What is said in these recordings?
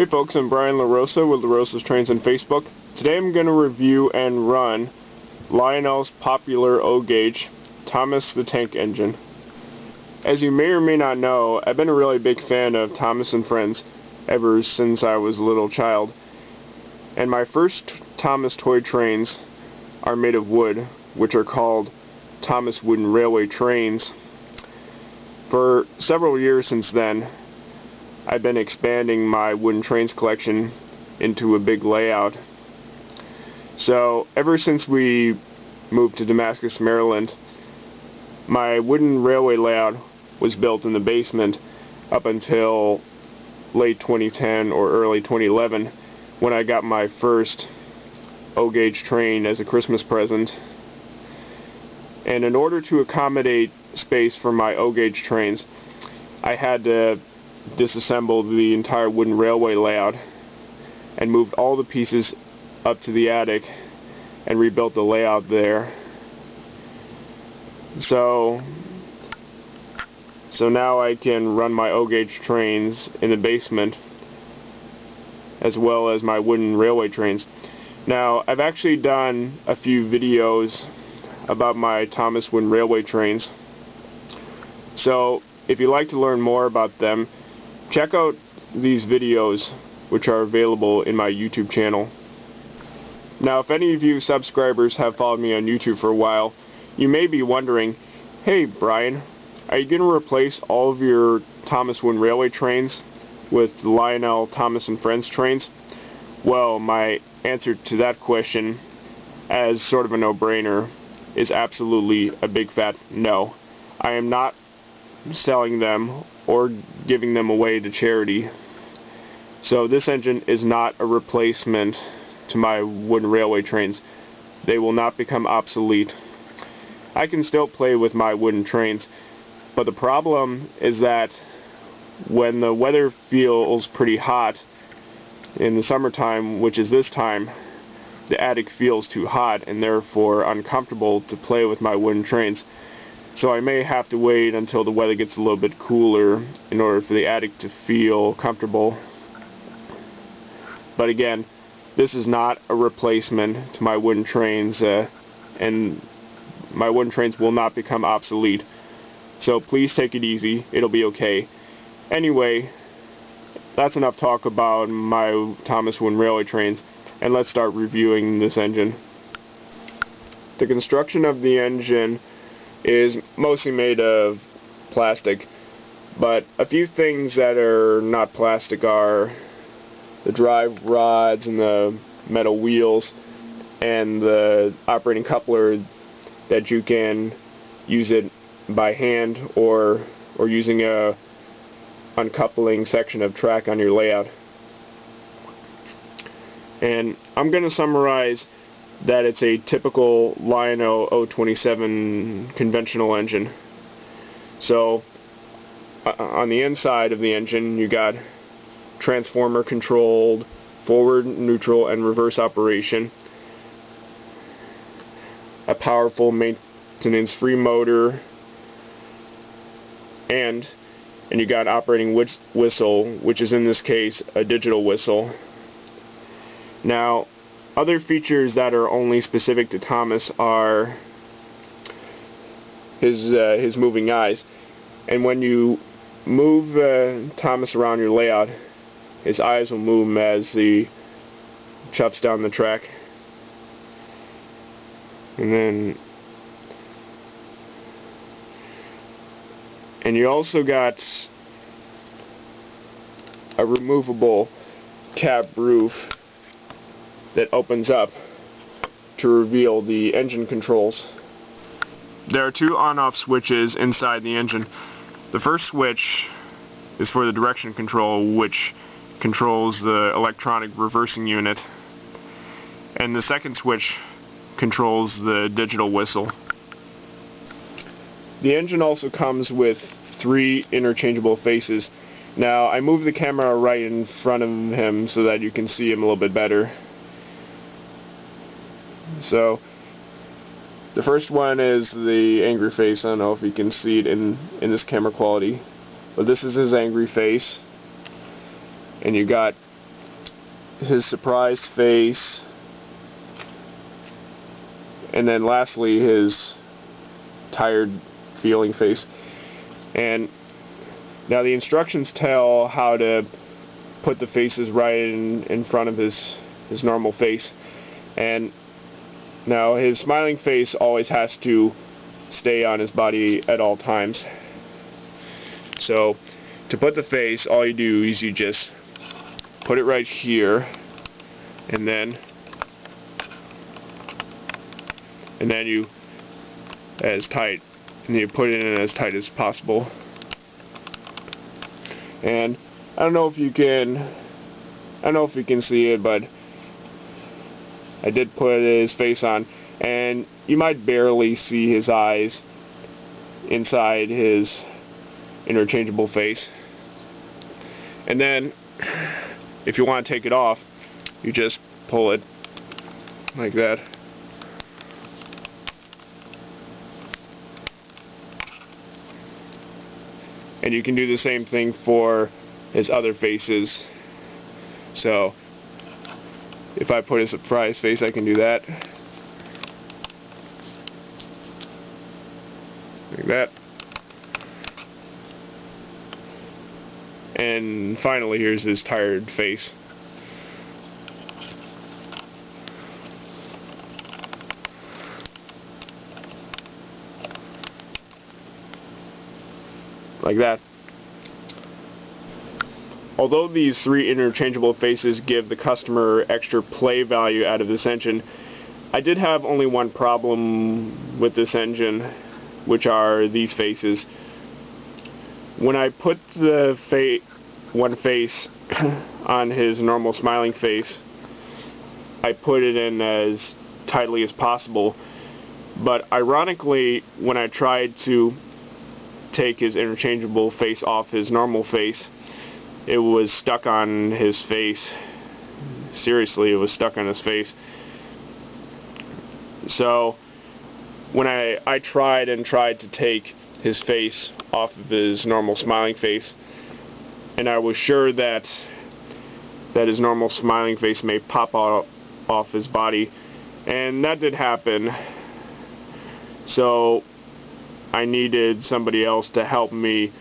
Hey folks, I'm Brian LaRosa with LaRosa's Trains on Facebook. Today I'm going to review and run Lionel's popular O-Gauge Thomas the Tank Engine. As you may or may not know, I've been a really big fan of Thomas & Friends ever since I was a little child. And my first Thomas toy trains are made of wood, which are called Thomas Wooden Railway Trains. For several years since then, I've been expanding my wooden trains collection into a big layout. So ever since we moved to Damascus, Maryland, my wooden railway layout was built in the basement up until late 2010 or early 2011 when I got my first O-Gauge train as a Christmas present. And in order to accommodate space for my O-Gauge trains, I had to disassembled the entire wooden railway layout and moved all the pieces up to the attic and rebuilt the layout there. So now I can run my O-Gauge trains in the basement as well as my wooden railway trains. Now I've actually done a few videos about my Thomas wooden railway trains, so if you'd like to learn more about them, check out these videos, which are available in my YouTube channel. Now, if any of you subscribers have followed me on YouTube for a while, you may be wondering, hey Brian, are you going to replace all of your Thomas Wooden Railway trains with the Lionel Thomas & Friends trains? Well, my answer to that question, as sort of a no-brainer, is absolutely a big fat no. I am not selling them or giving them away to charity. So this engine is not a replacement to my wooden railway trains. They will not become obsolete. I can still play with my wooden trains, but the problem is that when the weather feels pretty hot in the summertime, which is this time, the attic feels too hot and therefore uncomfortable to play with my wooden trains. So I may have to wait until the weather gets a little bit cooler in order for the attic to feel comfortable. But again, this is not a replacement to my wooden trains, and my wooden trains will not become obsolete. So please take it easy, it'll be okay. Anyway, that's enough talk about my Thomas Wooden Railway trains, and let's start reviewing this engine. The construction of the engine is mostly made of plastic, but a few things that are not plastic are the drive rods and the metal wheels and the operating coupler that you can use it by hand or using a uncoupling section of track on your layout. And I'm going to summarize that it's a typical Lionel 027 conventional engine. So on the inside of the engine you got transformer controlled forward, neutral, and reverse operation, a powerful maintenance free motor, and you got operating whistle, which is in this case a digital whistle. Now, other features that are only specific to Thomas are his moving eyes. And when you move Thomas around your layout, his eyes will move as he chuffs down the track. And you also got a removable cab roof that opens up to reveal the engine controls. There are two on-off switches inside the engine. The first switch is for the direction control, which controls the electronic reversing unit, and the second switch controls the digital whistle. The engine also comes with 3 interchangeable faces. Now I moved the camera right in front of him so that you can see him a little bit better. So the first one is the angry face. I don't know if you can see it in this camera quality, but this is his angry face. And you got his surprised face, and then lastly his tired feeling face. And now the instructions tell how to put the faces right in front of his normal face, and now his smiling face always has to stay on his body at all times. So to put the face, all you do is you just put it right here, and then you as tight, and you put it in as tight as possible. And I don't know if you can see it, but I did put his face on, and you might barely see his eyes inside his interchangeable face. And then if you want to take it off, you just pull it like that. And you can do the same thing for his other faces. So if I put a surprise face, I can do that. Like that. And finally, here's his tired face. Like that. Although these three interchangeable faces give the customer extra play value out of this engine, I did have only one problem with this engine, which are these faces. When I put the one face on his normal smiling face, I put it in as tightly as possible, but ironically, when I tried to take his interchangeable face off his normal face, it was stuck on his face. Seriously, it was stuck on his face. So when I tried to take his face off of his normal smiling face, and I was sure that his normal smiling face may pop off his body, and that did happen. So I needed somebody else to help me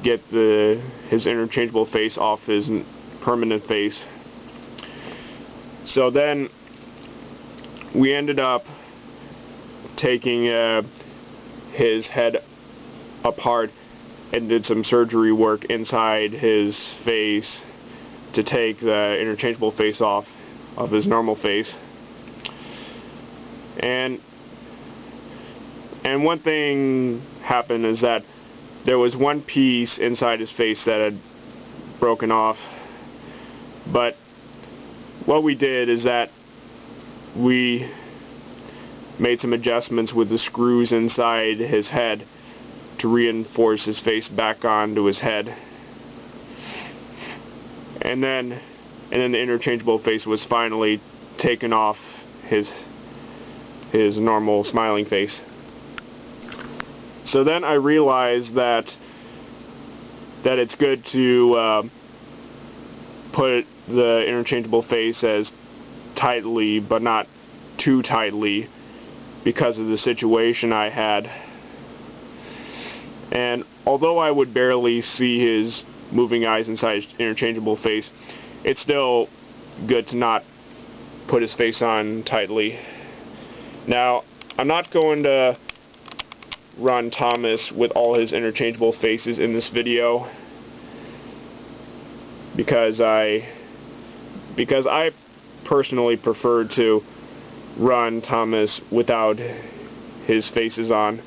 get his interchangeable face off his permanent face. So then we ended up taking his head apart and did some surgery work inside his face to take the interchangeable face off of his normal face. And one thing happened is that there was one piece inside his face that had broken off, but what we did is that we made some adjustments with the screws inside his head to reinforce his face back onto his head, and then the interchangeable face was finally taken off his normal smiling face. So then I realized that it's good to put the interchangeable face as tightly, but not too tightly, because of the situation I had. And although I would barely see his moving eyes inside his interchangeable face, it's still good to not put his face on tightly. Now, I'm not going to run Thomas with all his interchangeable faces in this video, because I personally prefer to run Thomas without his faces on.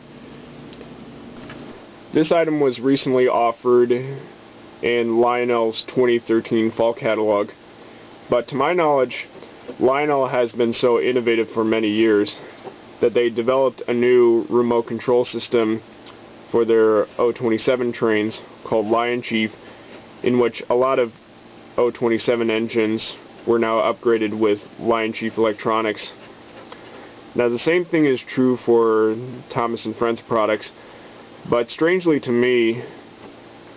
This item was recently offered in Lionel's 2013 fall catalog, but to my knowledge, Lionel has been so innovative for many years that they developed a new remote control system for their 027 trains called Lion Chief, in which a lot of 027 engines were now upgraded with Lion Chief electronics. Now, the same thing is true for Thomas & Friends products, but strangely to me,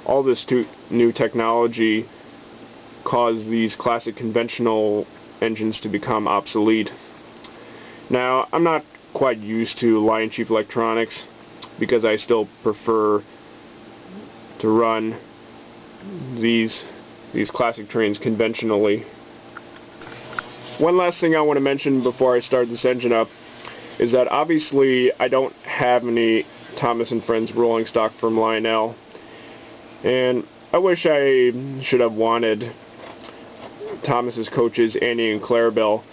all this new technology cause these classic conventional engines to become obsolete. Now, I'm not quite used to Lion Chief electronics because I still prefer to run these classic trains conventionally. One last thing I want to mention before I start this engine up is that obviously I don't have any Thomas & Friends rolling stock from Lionel, and I wish I should have wanted Thomas's coaches Andy and Clarabelle,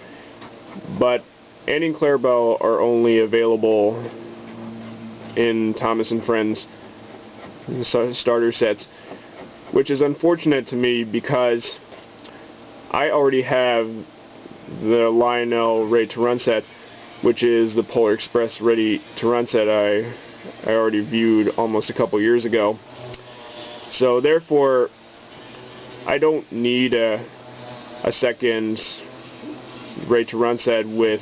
but Andy and Clarabelle are only available in Thomas & Friends starter sets, which is unfortunate to me because I already have the Lionel Ready to Run set, which is the Polar Express Ready to Run set I already viewed almost a couple years ago. So therefore, I don't need a second Ready to Run set with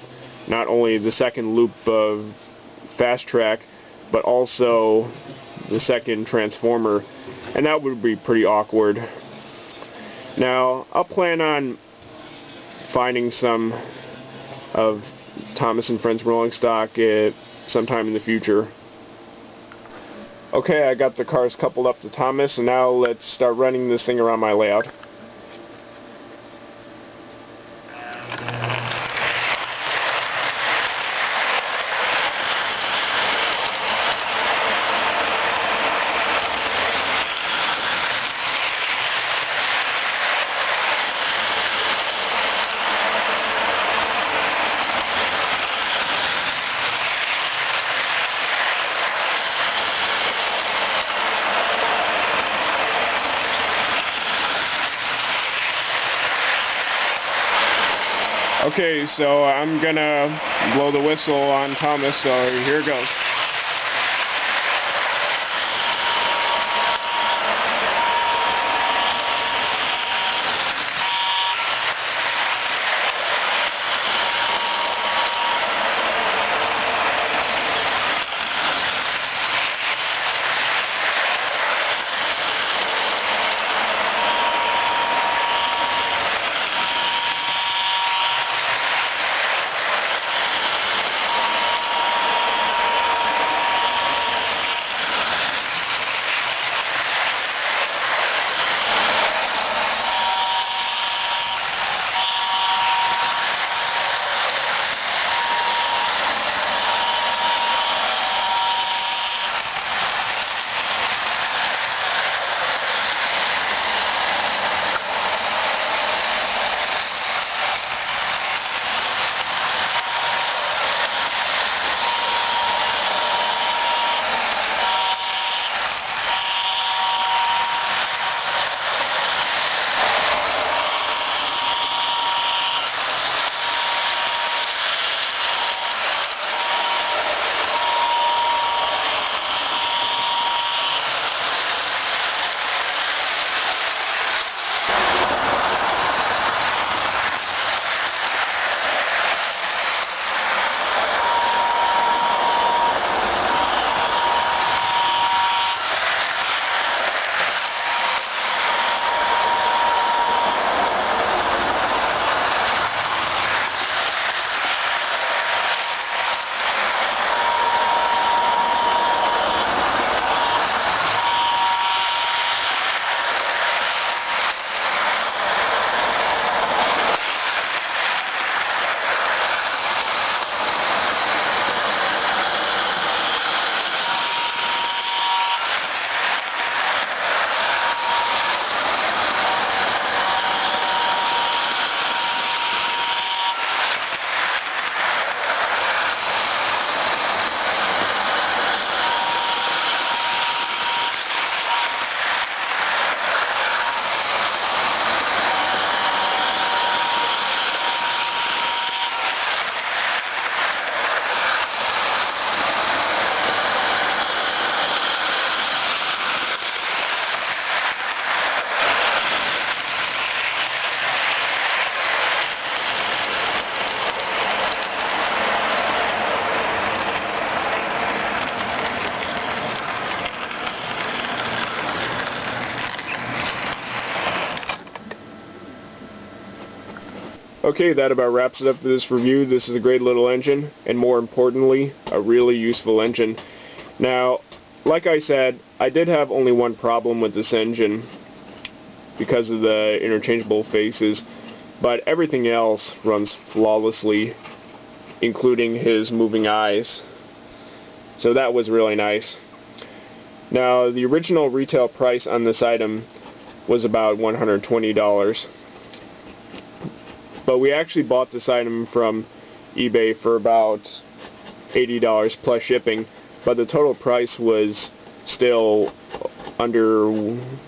not only the second loop of Fast Track, but also the second transformer, and that would be pretty awkward. Now, I'll plan on finding some of Thomas & Friends rolling stock sometime in the future. Okay, I got the cars coupled up to Thomas, and now let's start running this thing around my layout. Okay, so I'm gonna blow the whistle on Thomas, so here it goes. Okay, that about wraps it up for this review. This is a great little engine, and more importantly, a really useful engine. Now, like I said, I did have only one problem with this engine because of the interchangeable faces, but everything else runs flawlessly, including his moving eyes. So that was really nice. Now, the original retail price on this item was about $120. But we actually bought this item from eBay for about $80 plus shipping, but the total price was still under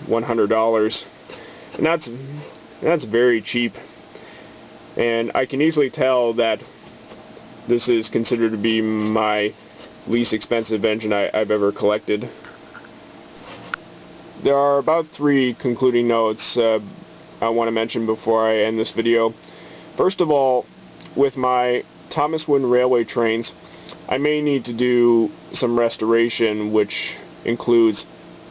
$100, and that's very cheap. And I can easily tell that this is considered to be my least expensive engine I've ever collected. There are about 3 concluding notes I want to mention before I end this video. First of all, with my Thomas Wooden Railway trains, I may need to do some restoration, which includes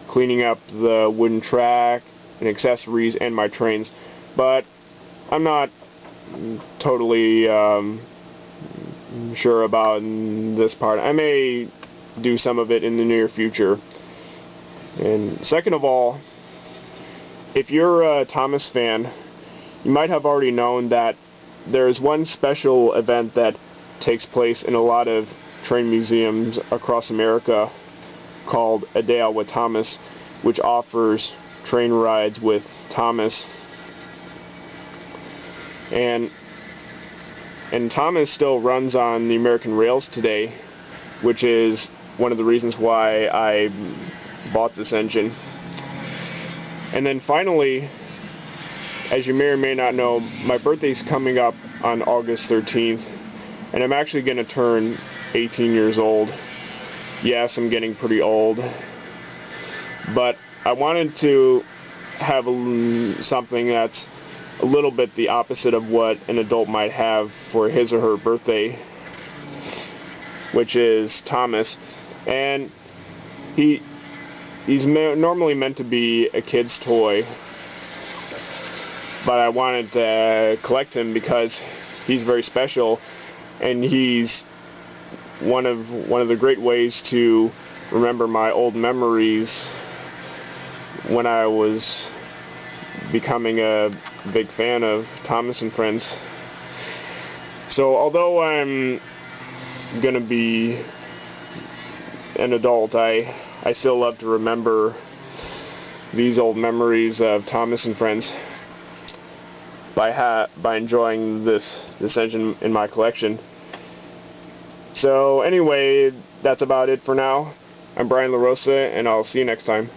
cleaning up the wooden track and accessories and my trains, but I'm not totally sure about this part. I may do some of it in the near future. And second of all, if you're a Thomas fan, you might have already known that there's one special event that takes place in a lot of train museums across America called A Day Out with Thomas, which offers train rides with Thomas. And Thomas still runs on the American rails today, which is one of the reasons why I bought this engine. And then finally, as you may or may not know, my birthday's coming up on August 13th, and I'm actually going to turn 18 years old. Yes, I'm getting pretty old, but I wanted to have something that's a little bit the opposite of what an adult might have for his or her birthday, which is Thomas. And he's normally meant to be a kid's toy, but I wanted to collect him because he's very special, and he's one of the great ways to remember my old memories when I was becoming a big fan of Thomas and Friends. So although I'm gonna be an adult, I still love to remember these old memories of Thomas and Friends by enjoying this engine in my collection. So anyway, that's about it for now. I'm Brian LaRosa, and I'll see you next time.